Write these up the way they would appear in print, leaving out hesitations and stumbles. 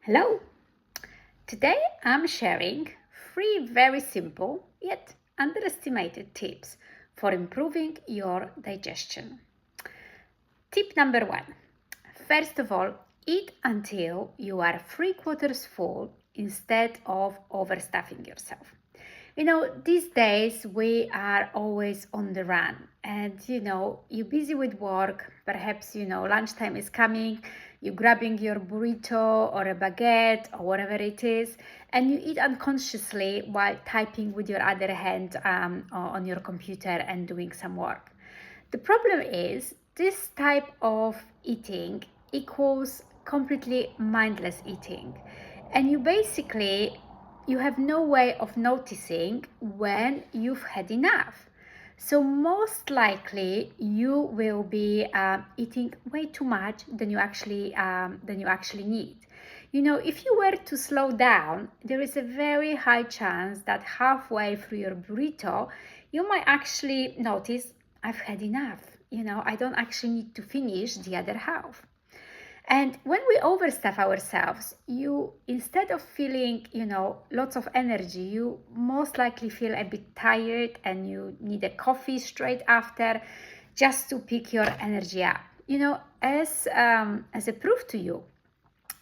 Hello! Today I'm sharing 3 very simple yet underestimated tips for improving your digestion. Tip number 1. First of all, eat until you are 3/4 full instead of overstuffing yourself. These days we are always on the run, and you're busy with work. Perhaps lunchtime is coming, you're grabbing your burrito or a baguette or whatever it is, and you eat unconsciously while typing with your other hand on your computer and doing some work. The problem is this type of eating equals completely mindless eating, and you have no way of noticing when you've had enough. So most likely you will be eating way too much than you actually need. If you were to slow down, there is a very high chance that halfway through your burrito, you might actually notice, I've had enough. I don't actually need to finish the other half. And when we overstuff ourselves, you, instead of feeling, lots of energy, you most likely feel a bit tired and you need a coffee straight after just to pick your energy up. As a proof to you,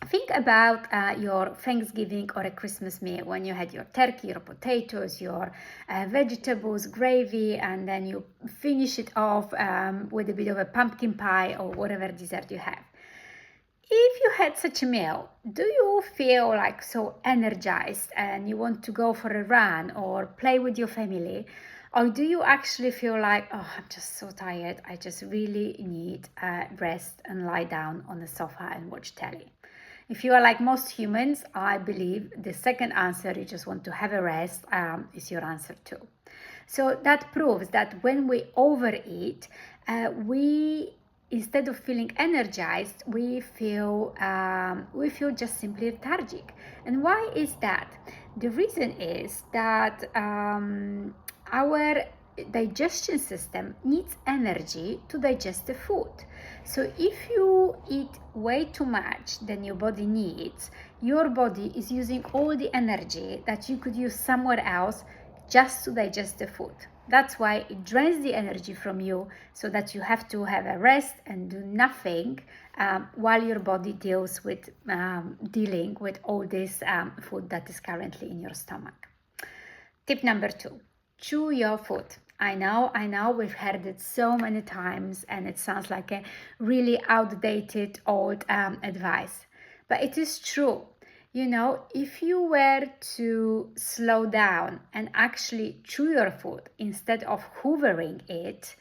think about your Thanksgiving or a Christmas meal when you had your turkey, your potatoes, your vegetables, gravy, and then you finish it off with a bit of a pumpkin pie or whatever dessert you have. If you had such a meal, do you feel like so energized and you want to go for a run or play with your family? Or do you actually feel like, oh, I'm just so tired, I just really need rest and lie down on the sofa and watch telly? If you are like most humans, I believe the second answer, you just want to have a rest, is your answer too. So that proves that when we overeat, we instead of feeling energized, we feel just simply lethargic. And why is that? The reason is that our digestion system needs energy to digest the food. So if you eat way too much than your body needs, your body is using all the energy that you could use somewhere else just to digest the food. That's why it drains the energy from you, so that you have to have a rest and do nothing while your body deals with dealing with all this food that is currently in your stomach. Tip number 2, chew your food. I know, we've heard it so many times and it sounds like a really outdated old advice, but it is true. If you were to slow down and actually chew your food instead of hoovering it,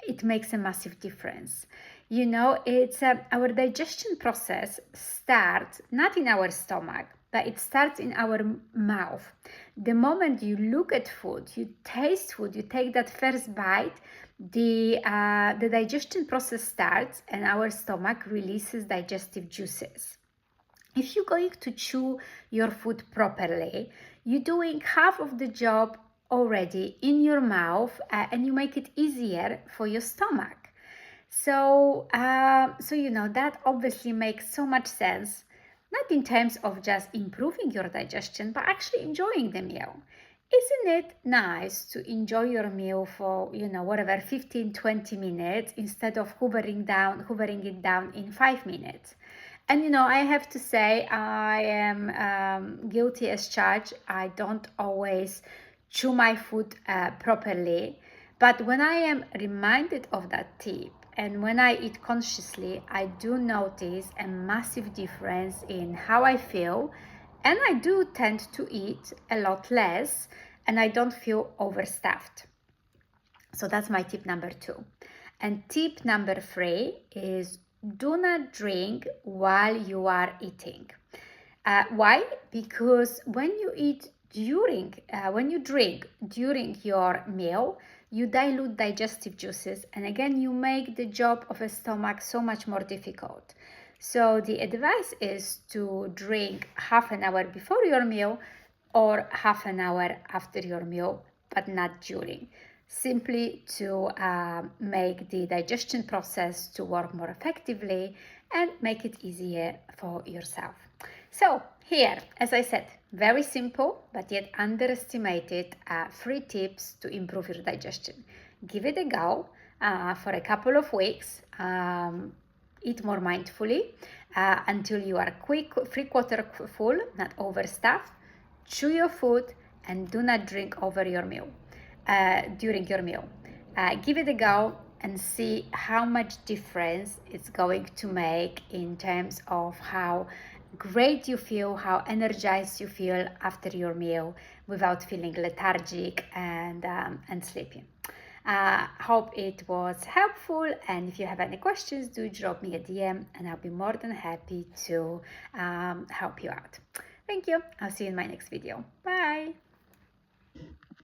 it makes a massive difference. It's our digestion process starts not in our stomach, but it starts in our mouth. The moment you look at food, you taste food, you take that first bite, the digestion process starts and our stomach releases digestive juices. If you're going to chew your food properly, you're doing half of the job already in your mouth and you make it easier for your stomach. So that obviously makes so much sense, not in terms of just improving your digestion, but actually enjoying the meal. Isn't it nice to enjoy your meal for, whatever, 15, 20 minutes instead of hoovering it down in 5 minutes? And I have to say, I am guilty as charged. I don't always chew my food properly. But when I am reminded of that tip and when I eat consciously, I do notice a massive difference in how I feel. And I do tend to eat a lot less and I don't feel overstuffed. So that's my tip number 2. And tip number 3 is do not drink while you are eating. Why? Because when you drink during your meal, you dilute digestive juices, and again, you make the job of a stomach so much more difficult. So the advice is to drink half an hour before your meal or half an hour after your meal, but not during, simply to make the digestion process to work more effectively and make it easier for yourself. So here, as I said, very simple but yet underestimated 3 tips to improve your digestion. Give it a go for a couple of weeks. Eat more mindfully until you are 3/4 full, not overstuffed. Chew your food and do not drink over your meal during your meal. Give it a go and see how much difference it's going to make in terms of how great you feel, how energized you feel after your meal without feeling lethargic and sleepy. Hope it was helpful, and if you have any questions, do drop me a DM and I'll be more than happy to help you out. Thank you. I'll see you in my next video. Bye.